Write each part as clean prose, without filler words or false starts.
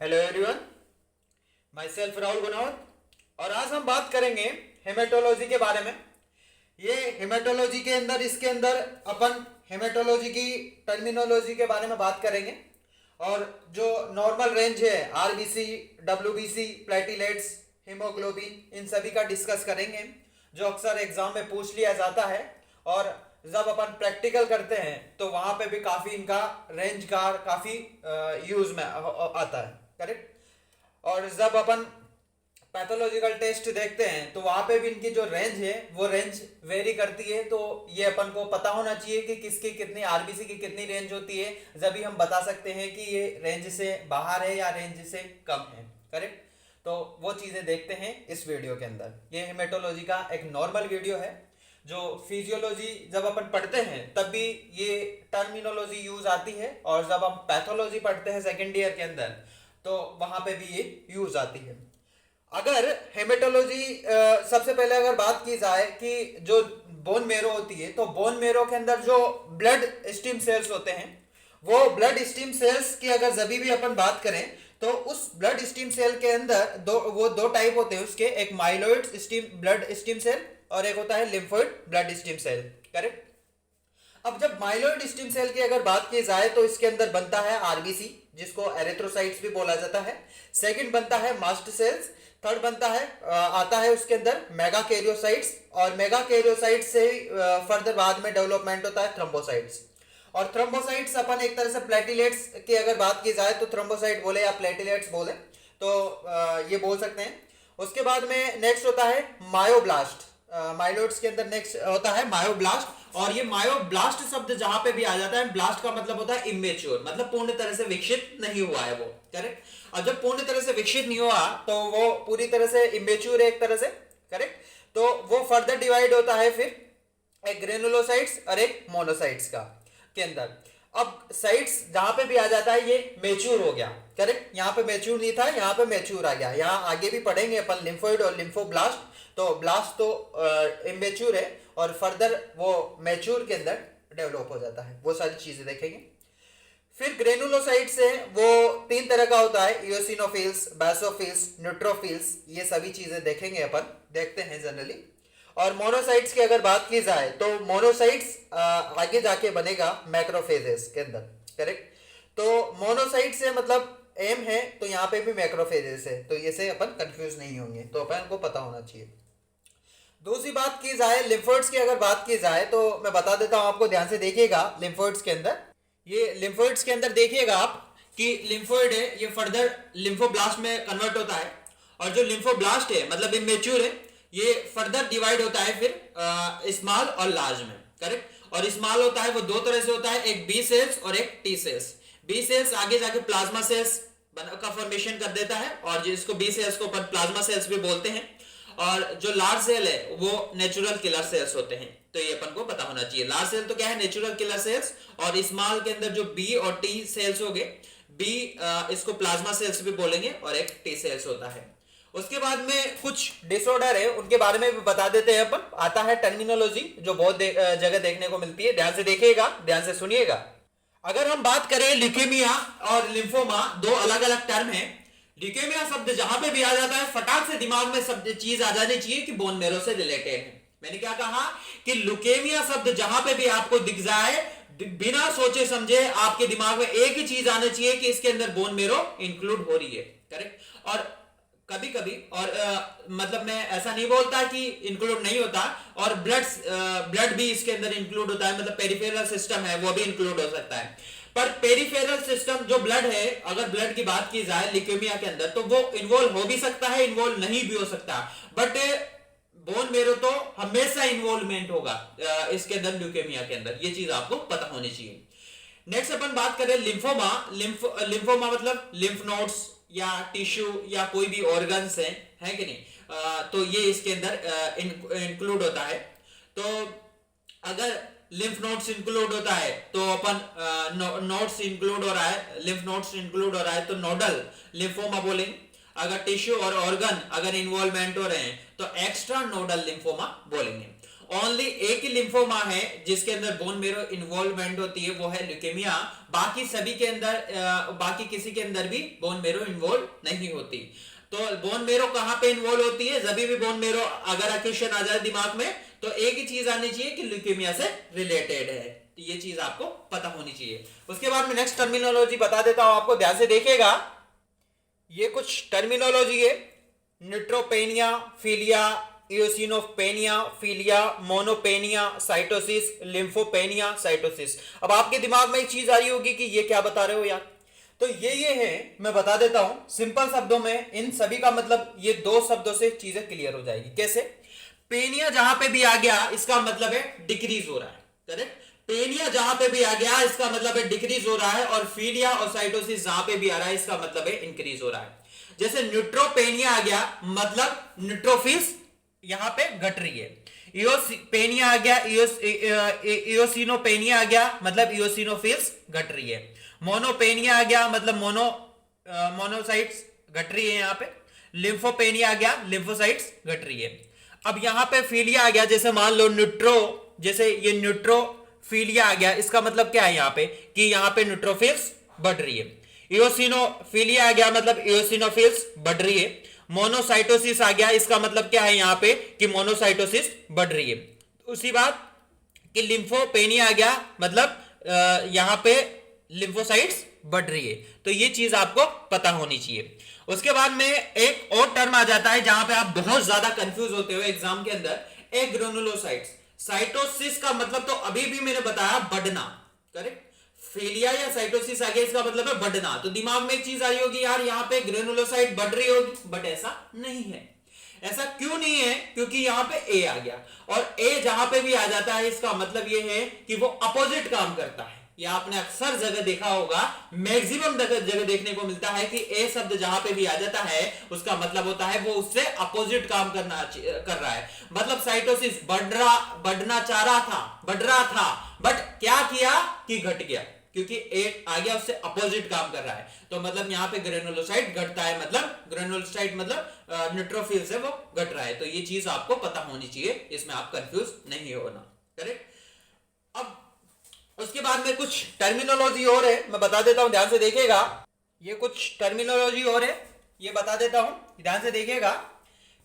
Hello everyone, my self Rahul Gunawat. और आज हम बात करेंगे हेमेटोलॉजी के बारे में। ये हेमेटोलॉजी के अंदर इसके अंदर अपन हेमेटोलॉजी की टर्मिनोलॉजी के बारे में बात करेंगे और जो नॉर्मल रेंज है आरबीसी, डब्ल्यूबीसी, प्लेटिलेट्स, हीमोग्लोबिन, इन सभी का डिस्कस करेंगे जो अक्सर एग्जाम में पूछ लिया जाता है। और जब अपन प्रैक्टिकल करते हैं तो वहाँ पे भी काफ़ी इनका रेंज का काफ़ी यूज में आता है, करेक्ट। और जब अपन पैथोलॉजिकल टेस्ट देखते हैं तो वहाँ पे भी इनकी जो रेंज है वो रेंज वेरी करती है। तो ये अपन को पता होना चाहिए कि किसकी कितनी आरबीसी की कितनी रेंज होती है, जब भी हम बता सकते हैं कि ये रेंज से बाहर है या रेंज से कम है, करेक्ट। तो वो चीज़ें देखते हैं इस वीडियो के अंदर। ये हेमेटोलॉजी का एक नॉर्मल वीडियो है। जो फिजियोलॉजी जब अपन पढ़ते हैं तब भी ये टर्मिनोलॉजी यूज आती है, और जब हम पैथोलॉजी पढ़ते हैं सेकेंड ईयर के अंदर तो वहाँ पे भी ये यूज आती है। अगर हेमेटोलॉजी सबसे पहले अगर बात की जाए कि जो बोन मेरो होती है तो बोन मेरो के अंदर जो ब्लड स्टीम सेल्स होते हैं, वो ब्लड स्टीम सेल्स की अगर जब भी अपन बात करें तो उस ब्लड स्टीम सेल के अंदर दो टाइप होते हैं उसके। एक myeloid stem blood stem cell और एक होता है lymphoid blood stem cell, correct. अब जब माइलोइड स्टीम सेल की अगर बात की जाए तो इसके अंदर बनता है आरबीसी, जिसको एरिथ्रोसाइट्स भी बोला जाता है। सेकंड बनता है मास्ट सेल्स। थर्ड बनता है आता है उसके अंदर मेगा कैरियोसाइट्स, और मेगा कैरियोसाइट्स से फर्दर बाद में डेवलपमेंट होता है थ्रोम्बोसाइट्स। और थ्रोम्बोसाइट्स अपन एक तरह से प्लेटिलेट्स की अगर बात की जाए तो थ्रोम्बोसाइट बोले या प्लेटिलेट्स बोले तो ये बोल सकते हैं। उसके बाद में नेक्स्ट होता है मायोब्लास्ट। माइलोइड्स के अंदर नेक्स्ट होता है मायोब्लास्ट। और ये मायोब्लास्ट शब्द जहां पे भी आ जाता है, ब्लास्ट का मतलब होता है इमेच्योर, मतलब पूर्ण तरह से विकसित नहीं हुआ है वो, करेक्ट। और जब पूर्ण तरह से विकसित नहीं हुआ तो वो पूरी तरह से इमेच्योर है एक तरह से, करेक्ट। तो वो फर्दर डिवाइड होता है फिर एक ग्रेनुलोसाइट्स और एक मोनोसाइट्स का के अंदर। अब साइट्स जहां पे भी आ जाता है ये मेच्योर हो गया, करेक्ट। यहाँ पे मेच्योर नहीं था, यहाँ पे मेच्योर आ गया। यहाँ आगे भी पढ़ेंगे अपन लिम्फोइड और लिम्फोब्लास्ट। तो ब्लास्ट तो इमेच्योर है और फर्दर वो मैच्योर के अंदर डेवलप हो जाता है, वो सारी चीजें देखेंगे। फिर ग्रेनुलोसाइट्स है वो तीन तरह का होता है, इओसिनोफिल्स, बेसोफिल्स, न्यूट्रोफिल्स, ये सभी चीजें देखेंगे अपन, देखते हैं जनरली। और मोनोसाइट्स की अगर बात की जाए तो मोनोसाइट्स आगे जाके बनेगा मैक्रोफेजेस के अंदर, करेक्ट। तो मोनोसाइट से मतलब एम है तो यहाँ पे भी मैक्रोफेजेस है, तो ये से अपन कंफ्यूज नहीं होंगे, तो अपन को पता होना चाहिए। दूसरी बात की जाए लिम्फोइड्स की अगर बात की जाए तो मैं बता देता हूं आपको, ध्यान से देखिएगा। लिम्फोइड्स के अंदर ये लिम्फोइड्स के अंदर देखिएगा आप कि लिम्फोइड है ये फर्दर लिम्फोब्लास्ट में कन्वर्ट होता है, और जो लिम्फोब्लास्ट है मतलब इमेच्योर है ये फर्दर डिवाइड होता है फिर स्मॉल और लार्ज में, करेक्ट। और स्मॉल होता है वो दो तरह से होता है, एक बी सेल्स और एक टी सेल्स। बी सेल्स आगे जाके प्लाज्मा सेल्स का फॉर्मेशन कर देता है, और जिसको बी सेल्स को प्लाज्मा सेल्स भी बोलते हैं। और जो लार्ज सेल है वो नेचुरल किलर सेल्स होते हैं, तो ये अपन को पता होना चाहिए। लार्ज सेल तो क्या है, नेचुरल किलर सेल्स। और स्मॉल के अंदर जो बी और टी सेल्स हो गए, बी इसको प्लाज्मा सेल्स भी बोलेंगे और एक टी सेल्स होता है। उसके बाद में कुछ डिसऑर्डर है उनके बारे में भी बता देते हैं अपन। आता है टर्मिनोलॉजी जो बहुत जगह देखने को मिलती है, ध्यान से देखिएगा, ध्यान से सुनिएगा। अगर हम बात करें ल्यूकेमिया और लिम्फोमा, दो अलग अलग टर्म है। ल्यूकेमिया शब्द जहां पे भी आ जाता है फटाक से दिमाग में शब्द चीज आ जानी चाहिए कि बोन मेरो से रिलेटेड है। मैंने क्या कहा कि ल्यूकेमिया शब्द जहां पे भी आपको दिख जाए, बिना सोचे समझे आपके दिमाग में एक ही चीज आना चाहिए कि इसके अंदर बोन मेरो इंक्लूड हो रही है, करेक्ट। और कभी कभी और मतलब मैं ऐसा नहीं बोलता कि इंक्लूड नहीं होता, और ब्लड भी इसके अंदर इंक्लूड होता है, मतलब पेरिफेरल सिस्टम है वो भी इंक्लूड हो सकता है। पर पेरिफेरल सिस्टम जो ब्लड है, अगर ब्लड की बात की जाए ल्यूकेमिया के अंदर तो वो इन्वॉल्व हो भी सकता है, इन्वॉल्व नहीं भी हो सकता, बट बोन मेरो तो हमेशा इन्वॉल्वमेंट होगा इसके अंदर, ल्यूकेमिया के अंदर। ये चीज आपको पता होनी चाहिए। नेक्स्ट अपन बात करें लिम्फोमा। लिम्फोमा मतलब लिम्फ नोड्स या टिश्यू या कोई भी ऑर्गन्स है कि नहीं, तो ये इसके अंदर इंक्लूड होता है। तो अगर लिम्फ नोड्स इंक्लूड होता है तो अपन नोड्स इंक्लूड हो रहा है, लिम्फ नोड्स इंक्लूड हो रहा है तो नोडल लिम्फोमा बोलेंगे। अगर टिश्यू और ऑर्गन अगर इन्वॉल्वमेंट हो रहे हैं तो एक्स्ट्रा नोडल लिम्फोमा बोलेंगे। ओनली एक ही लिम्फोमा है जिसके अंदर बोन मेरो इन्वॉल्वमेंट होती है, वो है ल्यूकेमिया। बाकी सभी के अंदर बाकी किसी के अंदर भी बोन मेरो इन्वॉल्व नहीं होती। तो बोन मेरो कहां पे इन्वॉल्व होती है? जब भी बोन मेरो अगर अक्यूशन आ जाए दिमाग में तो एक ही चीज आनी चाहिए कि ल्यूकेमिया से रिलेटेड है। तो ये चीज आपको पता होनी चाहिए। उसके बाद में नेक्स्ट टर्मिनोलॉजी बता देता हूं आपको, ध्यान से देखिएगा। ये कुछ टर्मिनोलॉजी है, neutropenia, philia, eosinopenia, philia, monopenia, cytosis, lymphopenia, cytosis. अब आपके दिमाग में एक चीज आ रही होगी कि ये क्या बता रहे हो यार। तो ये है, मैं बता देता हूं सिंपल शब्दों में। इन सभी का मतलब ये दो शब्दों से चीजें क्लियर हो जाएगी। कैसे? पेनिया जहां पे भी आ गया इसका मतलब है डिक्रीज हो रहा है, करेक्ट। पेनिया जहां पे भी आ गया इसका मतलब है डिक्रीज हो रहा है, और फिलिया और साइटोसिस जहां पे भी आ रहा है इसका मतलब है इंक्रीज हो रहा है। जैसे न्यूट्रोपेनिया आ गया मतलब न्यूट्रोफिल्स यहां पे घट रही है। इयोपेनिया आ गया, इयोसिनोपेनिया आ गया मतलब इयोसिनोफिल्स घट रही है। मोनोपेनिया आ गया मतलब मोनोसाइट्स घट रही है यहां पे। लिम्फोपेनिया आ गया, लिम्फोसाइट्स घट रही है। अब यहां पे फिलिया आ गया, जैसे मान लो जैसे ये न्यूट्रोफिलिया आ गया, इसका मतलब क्या है यहां पे कि यहां पे न्यूट्रोफिल्स बढ़ रही है। इयोसिनोफिलिया आ गया मतलब इयोसिनोफिल्स बढ़ रही है। मोनोसाइटोसिस आ गया, इसका मतलब क्या है यहां पे कि मोनोसाइटोसिस बढ़ रही है। उसी बात कि लिम्फोपेनिया आ गया मतलब यहां पे लिम्फोसाइट्स बढ़ रही है। तो ये चीज आपको पता होनी चाहिए। उसके बाद में एक और टर्म आ जाता है जहां पे आप बहुत ज्यादा कंफ्यूज होते हो एग्जाम के अंदर, ग्रेनुलोसाइट्स। साइटोसिस का मतलब तो अभी भी मैंने बताया बढ़ना, करेक्ट। फेलिया या साइटोसिस आ गया इसका मतलब है बढ़ना। तो दिमाग में एक चीज आ रही होगी यार यहां पे ग्रेनुलोसाइट बढ़ रही होगी, बट ऐसा नहीं है। ऐसा क्यों नहीं है? क्योंकि यहां पे ए आ गया, और ए जहां पे भी आ जाता है इसका मतलब ये है कि वो अपोजिट काम करता है। या आपने अक्सर जगह देखा होगा, मैक्सिमम जगह देखने को मिलता है कि ए शब्द जहां पे भी आ जाता है उसका मतलब होता है वो उससे अपोजिट काम कर रहा है। मतलब साइटोसिस बढ़ना चाह रहा था, बढ़ रहा था, बट क्या किया कि घट गया, क्योंकि ए आ गया उससे अपोजिट काम कर रहा है। तो मतलब यहां पे ग्रेनुलोसाइट घटता है, मतलब ग्रेनुलोसाइट मतलब न्यूट्रोफिल से वो घट रहा है। तो ये चीज आपको पता होनी चाहिए, इसमें आप कंफ्यूज नहीं होना, करेक्ट। अब उसके बाद में कुछ टर्मिनोलॉजी और है, मैं बता देता हूं, ध्यान से देखिएगा। ये कुछ टर्मिनोलॉजी और है, ये बता देता हूं, ध्यान से देखिएगा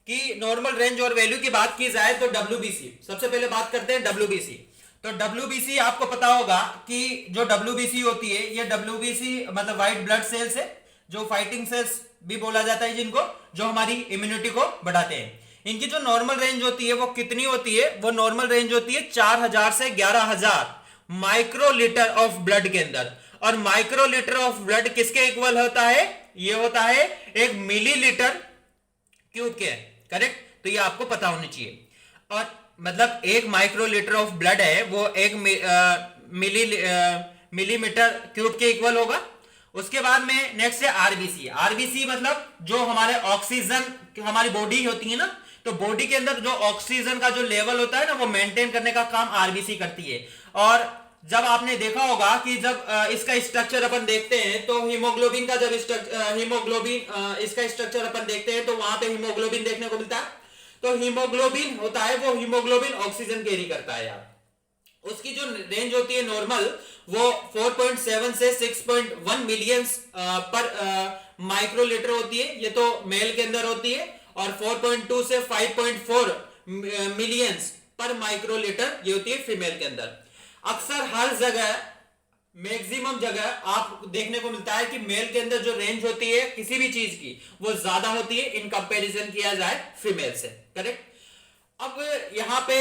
कि नॉर्मल रेंज और वैल्यू की बात की जाए तो WBC, सबसे पहले बात करते हैं WBC। तो WBC आपको पता होगा कि जो WBC होती है, ये WBC मतलब व्हाइट ब्लड सेल्स है, जो फाइटिंग सेल्स भी बोला जाता है जिनको, जो हमारी इम्यूनिटी को बढ़ाते हैं। इनकी जो नॉर्मल रेंज होती है वो कितनी होती है? वो नॉर्मल रेंज होती है 4000 से 11000 माइक्रोलीटर ऑफ ब्लड के अंदर। और माइक्रोलीटर ऑफ ब्लड किसके इक्वल होता है? ये होता है 1 मिलीलीटर क्यूब के, करेक्ट। तो ये आपको पता होनी चाहिए। और मतलब 1 माइक्रोलीटर ऑफ ब्लड है वो 1 मिलीमीटर क्यूब के इक्वल होगा। उसके बाद में नेक्स्ट है आरबीसी। आरबीसी मतलब जो हमारे ऑक्सीजन, हमारी बॉडी होती है ना, तो बॉडी के अंदर जो ऑक्सीजन का जो लेवल होता है ना वो मेंटेन करने का काम आरबीसी करती है। और जब आपने देखा होगा कि जब इसका स्ट्रक्चर अपन देखते हैं तो हीमोग्लोबिन का जब इसका स्ट्रक्चर अपन देखते हैं तो वहां पे हीमोग्लोबिन देखने को मिलता है। तो हीमोग्लोबिन होता है, वो हीमोग्लोबिन ऑक्सीजन कैरी करता है यार। उसकी जो रेंज होती है नॉर्मल, वो 4.7 से 6.1 मिलियन पर माइक्रोलीटर होती है, ये तो मेल के अंदर होती है। और 4.2 से 5.4 मिलियंस पर माइक्रोलीटर ये होती है फीमेल के अंदर। अक्सर हर जगह, मैक्सिमम जगह आप देखने को मिलता है कि मेल के अंदर जो रेंज होती है किसी भी चीज की वो ज्यादा होती है इन कंपैरिजन किया जाए फीमेल से, करेक्ट। अब यहां पे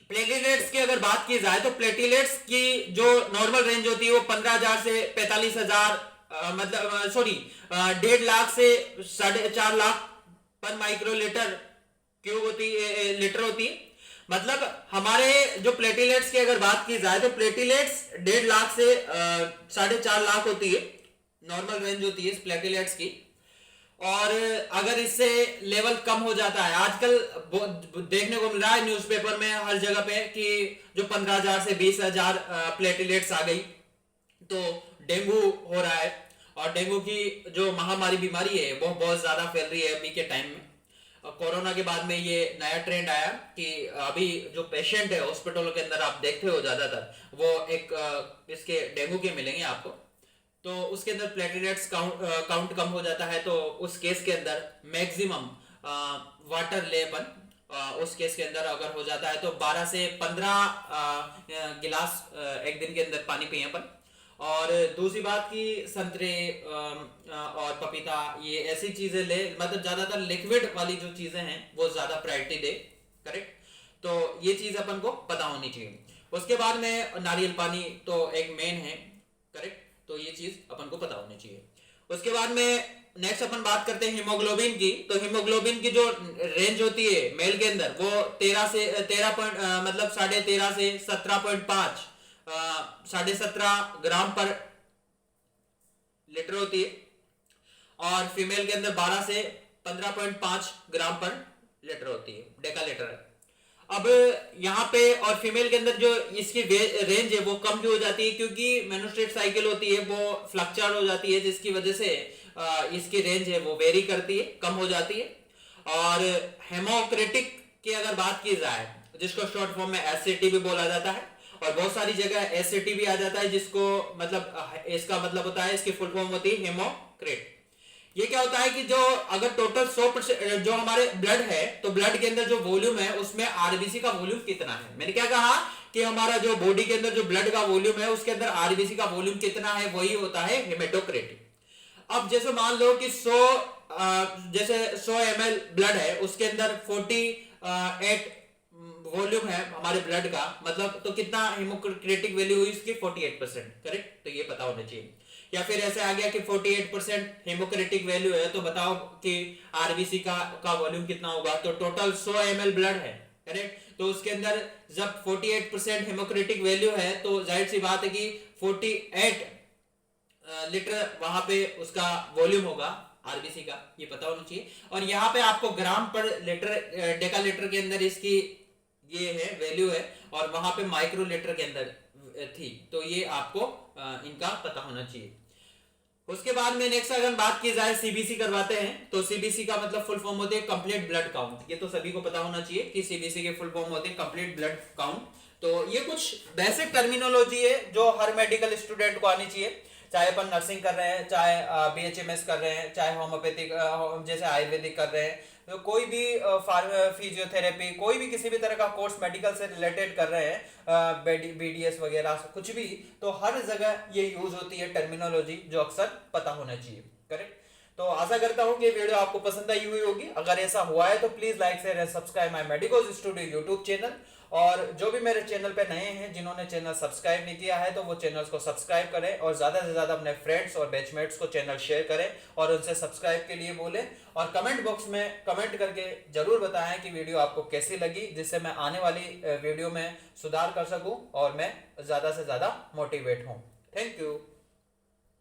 प्लेटिलेट्स की अगर बात की जाए तो प्लेटिलेट्स की जो नॉर्मल रेंज होती है वो 15,000 से 45,000 मतलब 1.5 लाख से 4.5 लाख पर माइक्रोलीटर क्यूब होती है, लीटर होती है। मतलब हमारे जो प्लेटिलेट्स की अगर बात की जाए तो प्लेटिलेट्स 1.5 लाख से 4.5 लाख होती है, नॉर्मल रेंज होती है इस प्लेटिलेट्स की। और अगर इससे लेवल कम हो जाता है, आजकल देखने को मिल रहा है न्यूज़पेपर में हर जगह पे कि जो 15,000 से 20,000 प्लेटिलेट्स आ गई तो डेंगू हो रहा है। और डेंगू की जो महामारी बीमारी है वो बहुत ज्यादा फैल रही है अभी के टाइम में। कोरोना के बाद में ये नया ट्रेंड आया कि अभी जो पेशेंट है हॉस्पिटलों के अंदर आप देखते हो ज्यादातर वो एक इसके डेंगू के मिलेंगे आपको, तो उसके अंदर प्लेटलेट्स काउंट कम हो जाता है। तो उस केस के अंदर मैक्सिमम वाटर ले अपन उस केस के अंदर अगर हो जाता है तो 12 से 15 गिलास एक दिन के अंदर पानी पिए अपन। और दूसरी बात कि संतरे और पपीता ये ऐसी चीजें ले, मतलब ज्यादातर लिक्विड वाली जो चीजें हैं वो ज्यादा प्रायोरिटी दे, करेक्ट। तो ये चीज अपन को पता होनी चाहिए। उसके बाद में नारियल पानी तो एक मेन है, करेक्ट, तो ये चीज अपन को पता होनी चाहिए। उसके बाद में नेक्स्ट अपन बात करते हैं हीमोग्लोबिन की। तो हीमोग्लोबिन की जो रेंज होती है मेल के अंदर वो 13 से 13 मतलब 13.5 से 17.5 17.5 ग्राम पर लीटर होती है, और फीमेल के अंदर 12 से 15.5 ग्राम पर लीटर होती है, डेका लीटर है। अब यहाँ पे और फीमेल के अंदर जो इसकी रेंज है वो कम क्यों हो जाती है, क्योंकि मेनोस्ट्रेट साइकिल होती है वो फ्लक्चुएट हो जाती है, जिसकी वजह से इसकी रेंज है वो वेरी करती है, कम हो जाती है। और हेमोक्रेटिक की अगर बात की जाए जिसको शॉर्ट फॉर्म में एससीटी भी बोला जाता है, और बहुत सारी जगह एससीटी भी आ जाता है, जिसको मतलब इसका मतलब होता है, इसकी फुल फॉर्म होती है हेमोक्रेट। ये क्या होता है कि जो अगर टोटल 100% जो हमारे ब्लड है तो ब्लड के अंदर जो वॉल्यूम है उसमें आरबीसी का वॉल्यूम कितना है। मैंने क्या कहा कि हमारा जो बॉडी के अंदर जो ब्लड का वॉल्यूम है उसके अंदर आरबीसी का वॉल्यूम कितना है, वही होता है हेमेटोक्रेट। अब जैसे मान लो कि 100 ml ब्लड है, उसके अंदर 48 वॉल्यूम है हमारे ब्लड का, मतलब तो कितना हेमोक्रेटिक वैल्यू हुई इसकी 48%, करेक्ट। तो ये पता होना चाहिए। या फिर ऐसे आ गया कि 48% हेमोक्रेटिक वैल्यू है, तो बताओ कि आरबीसी का वॉल्यूम कितना होगा। तो टोटल 100 ml ब्लड है, करेक्ट, तो उसके अंदर जब 48% हेमोक्रेटिक वैल्यू है तो जाहिर सी बात है कि 48 लीटर वहां पे उसका वॉल्यूम होगा आरबीसी का, ये पता होना चाहिए। और यहाँ पे आपको ग्राम पर लीटर डेका लीटर के अंदर इसकी ये है वैल्यू है, और वहां पे माइक्रो लीटर के अंदर थी, तो ये आपको इनका पता होना चाहिए। उसके बाद में नेक्स्ट अगर बात की जाए सीबीसी करवाते हैं, तो सीबीसी का मतलब फुल फॉर्म होते हैं कंप्लीट ब्लड काउंट। ये तो सभी को पता होना चाहिए कि सीबीसी के फुल फॉर्म होते हैं कंप्लीट ब्लड काउंट। तो ये कुछ बेसिक टर्मिनोलॉजी है जो हर मेडिकल स्टूडेंट को आनी चाहिए, चाहे अपन नर्सिंग कर रहे हैं, चाहे बीएचएमएस कर रहे हैं, चाहे होम्योपैथिक जैसे आयुर्वेदिक कर रहे हैं, तो कोई भी फिजियोथेरेपी, कोई भी किसी भी तरह का कोर्स मेडिकल से रिलेटेड कर रहे हैं, बीडीएस वगैरह कुछ भी, तो हर जगह ये यूज होती है टर्मिनोलॉजी जो अक्सर पता होना चाहिए, करेक्ट। तो आशा करता हूँ कि वीडियो आपको पसंद आई हुई होगी। अगर ऐसा हुआ है तो please like share and subscribe my medicos studio YouTube channel. और जो भी मेरे चैनल पे नए हैं जिन्होंने चैनल सब्सक्राइब नहीं किया है तो वो चैनल्स को सब्सक्राइब करें, और ज़्यादा से ज़्यादा अपने फ्रेंड्स और बैचमेट्स को चैनल शेयर करें और उनसे सब्सक्राइब के लिए बोलें। और कमेंट बॉक्स में कमेंट करके ज़रूर बताएं कि वीडियो आपको कैसी लगी, जिससे मैं आने वाली वीडियो में सुधार कर सकूँ और मैं ज़्यादा से ज़्यादा मोटिवेट हूँ। Thank you.